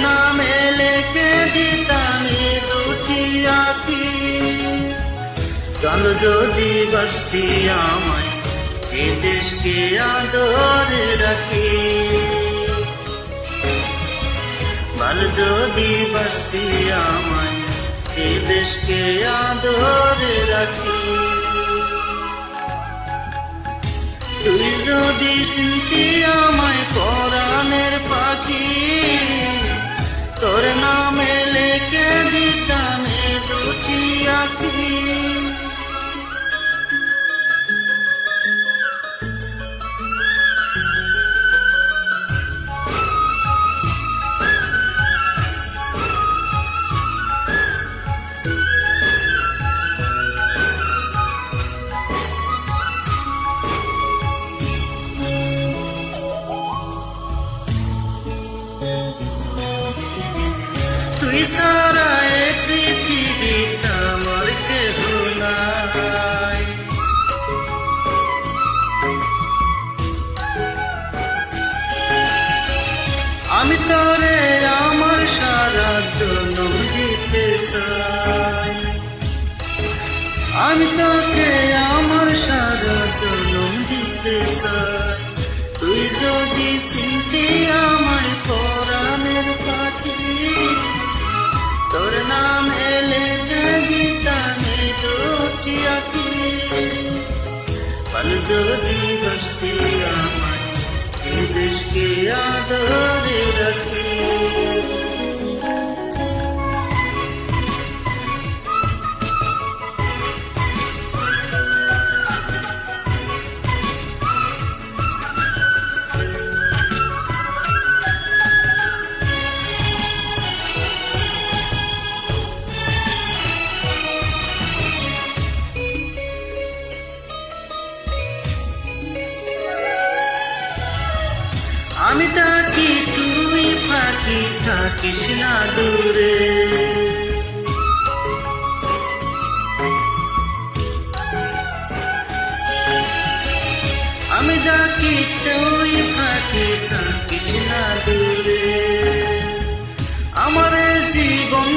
নামে লেখে দিতাম এই দুটি আঁখি। কাল যদি বাসতি আমায় এ দেশকে আদরে রাখি, কাল যদি বাসতি আমায় এ দেশকে আদরে রাখি। তুই যদি চিনতি আমায় পরাণের পাখি, তোর নামে লেখে দিতাম এ দুটি আঁখি। তুই সারা এ পৃথিবীটা আমার কেহ নাই, আমি তোরে আমার সারা জনম দিতে চাই, আমি তোকে আমার সারা জনম দিতে চাই। তুই যদি চিনতি আমায় পরাণের পাখি, তোর নামে লেখে দিতাম এই দুটি আঁখি। কাল যদি বাসতি আমায় এ দেশকে আদরে রাখি। আমি থাকি তুই পাখি থাকিস না দূরে, আমি থাকি তুই পাখি থাকিস না দূরে। আমার জীবন